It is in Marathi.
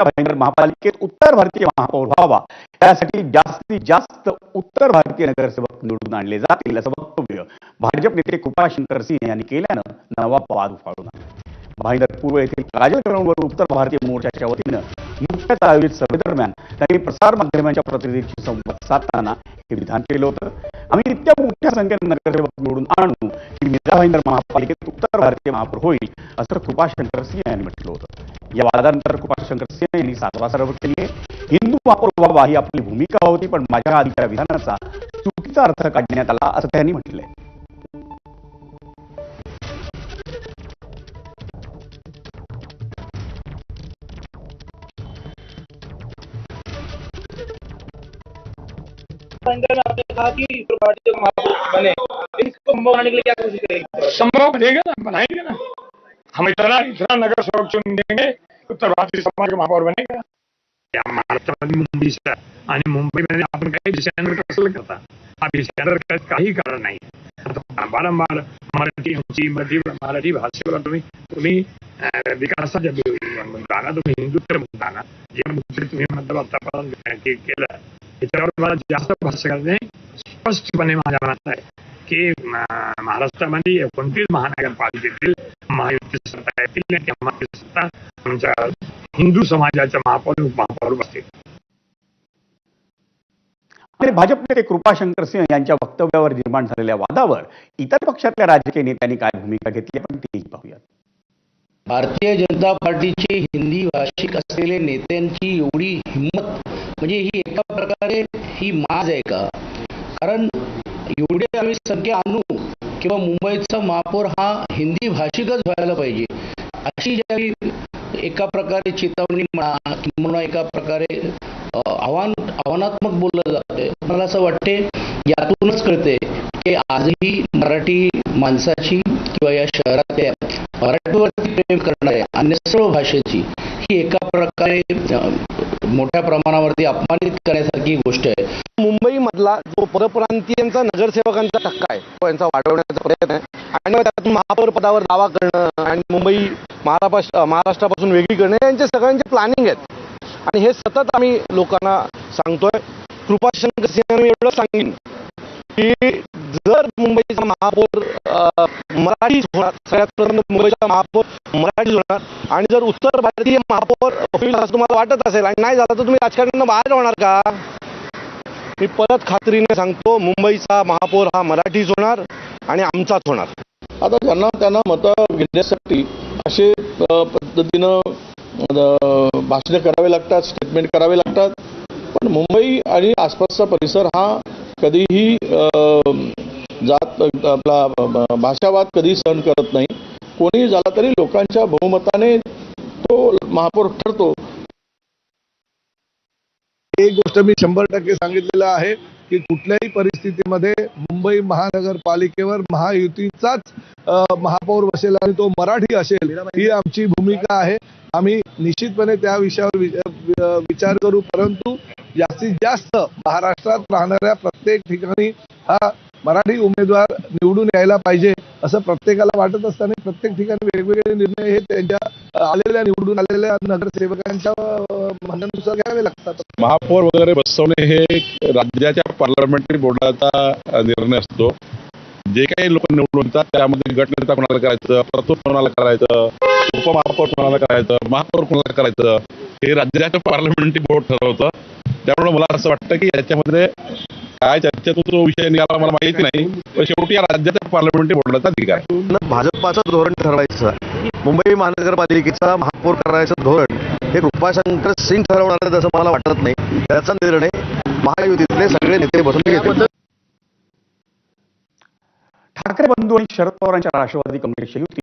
मीरा भाईंदर महापालिकेत उत्तर भारतीय महापौर व्हावा, त्यासाठी जास्तीत जास्त उत्तर भारतीय नगरसेवक निवडून आणले जातील असं वक्तव्य भाजप नेते कृपाशंकर सिंह यांनी केल्यानं नवा वाद उफाळून आला. भाईंदर पूर्व येथील काजल ग्राउंडवर उत्तर भारतीय मोर्चाच्या वतीनं नुकत्याच आयोजित सभेदरम्यान त्यांनी प्रसार माध्यमांच्या प्रतिनिधींशी संवाद साधताना हे विधान केलं होतं. आम्ही इतक्या मोठ्या संख्येने नगरसेवक निवडून आणू की मीरा भाईंदर महापालिकेत उत्तर भारतीय महापौर होईल असं कृपाशंकर सिंह यांनी म्हटलं होतं. या वादानंतर कृपाशंकर सिंह यांनी सारवासारव केली आहे. हिंदू महापौर व्हावा ही आपली भूमिका होती, पण माझ्या आधीच्या विधानाचा चुकीचा अर्थ काढण्यात आला असं त्यांनी म्हटलंय. ने आपने कहा कि उत्तर भारतीय महापौर बने, इसको संभव बनाने के लिए क्या कोशिश करेंगे? संभव बनेगा ना, बनाएंगे ना। हम इतना इतना नगर सेवक चुन देंगे, उत्तर भारतीय समाज का महापौर बनेगा। या महाराष्ट्रामध्ये मुंबई शहर आणि मुंबईमध्ये आपण काही विषयांवर कसं करता, हा विषयावर काही कारण नाही. वारंवार मराठी भाषेवर तुम्ही विकासाच्या म्हणता ना, तुम्ही हिंदुत्व म्हणता ना, जे मुद्दे तुम्ही मतलब आतापर्यंत केलं त्याच्यावर मला जास्त भाष्य करणे स्पष्टपणे माझ्या मनात आहे की महाराष्ट्रामध्ये 29 महानगरपालिकेतील महायुती सत्ता येतील आणि त्या महायुती सत्ता आमच्या हिंदू समाजाच्या महापौर बसतील. भाजप नेते कृपाशंकर सिंह यांच्या वक्तव्यावर निर्माण झालेल्या वादावर इतर पक्षातल्या राजकीय नेत्यांनी काय भूमिका घेतली आपण तेही पाहूयात. भारतीय जनता पार्टीचे हिंदी भाषिक असलेले नेत्यांची एवढी हिंमत म्हणजे ही एका प्रकारे ही माज आहे का? कारण एवढे आम्ही संख्या आणू किंवा मुंबईचा महापौर हा हिंदी भाषिकच व्हायला पाहिजे अशी ज्यावेळी एका प्रकारे चेतावणी म्हणा किंवा एका प्रकारे आव्हानात्मक बोललं जाते. मला असं वाटते यातूनच कळते की आजही मराठी माणसाची किंवा या शहरातल्या मराठीवरती प्रेम करणाऱ्या अन्य सर्व भाषेची ही एका प्रकारे मोठ्या प्रमाणावरती अपमानित करण्यासारखी गोष्ट आहे. मुंबईमधला जो परप्रांतीयांचा नगरसेवकांचा टक्का आहे तो यांचा वाढवण्याचा प्रयत्न आहे आणि त्यातून महापौर पदावर दावा करणं आणि मुंबई महाराष्ट्रापासून वेगळी करणं यांचे सगळ्यांचे प्लॅनिंग आहेत आणि हे सतत आम्ही लोकांना सांगतोय. कृपाशंकर सिंह एवढं सांगेन की जर मुंबईचा महापौर मराठीच होणार, सगळ्यात प्रथम मुंबईचा महापौर मराठीच होणार आणि जर उत्तर भारतीय महापौर होईल असं तुम्हाला वाटत असेल आणि नाही झालं तर तुम्ही राजकारणातून बाहेर होणार का? मी परत खात्रीने सांगतो मुंबईचा महापौर हा मराठीच होणार आणि आमचाच होणार. आता त्यांना मतं घेण्यासाठी असे पद्धतीनं भाषणे करावे लागतात, स्टेटमेंट करावे लागतात, पण मुंबई आणि आसपासचा परिसर हा कधीही जात आपला भाषावाद कधी सहन करत नाही. कोणी झाला तरी लोकांच्या बहुमताने तो महापौर ठरतो. एक गोष्ट मी 100% सांगितलेलं आहे की कुठल्याही परिस्थितीमध्ये मुंबई महानगरपालिकेवर महायुतीचाच महापौर बसेल आणि तो मराठी असेल ही आमची भूमिका आहे. आम्ही निश्चितपणे त्या विषयावर विचार करू, परंतु जास्तीत जास्त महाराष्ट्रात राहणाऱ्या प्रत्येक ठिकाणी हा मराठी उमेदवार निवडून यायला पाहिजे असं प्रत्येकाला वाटत असताना प्रत्येक ठिकाणी वेगवेगळे निर्णय हे त्यांच्या निवडून आलेल्या नगरसेवकांच्या म्हणण्यानुसार घ्यावे लागतात. महापौर वगैरे बसवणे हे राज्याच्या पार्लमेंटरी बोर्डाचा निर्णय असतो. जे काही लोक निवडून येतात त्यामध्ये गटनेता कोणाला करायचं, प्रतोद कोणाला करायचं, उपमहापौर कोणाला करायचं, महापौर कोणाला करायचं हे राज्याचं पार्लमेंटरी बोर्ड ठरवतं. त्यामुळे मला असं वाटतं की याच्यामध्ये काय चर्चेतून तो विषय निघाला मला माहिती नाही, पण शेवटी या राज्याच्या पार्लमेंटरी बोर्डाचा अधिकार आहे. भाजपाचं धोरण ठरवायचं, मुंबई महानगरपालिकेचा महापौर करायचं धोरण हे कृपाशंकर सिंह ठरवणार आहेत असं मला वाटत नाही. त्याचा निर्णय महायुतीतले सगळे नेते बसून घेतील. ठाकरे बंधू आणि शरद पवारांच्या राष्ट्रवादी काँग्रेसच्या युती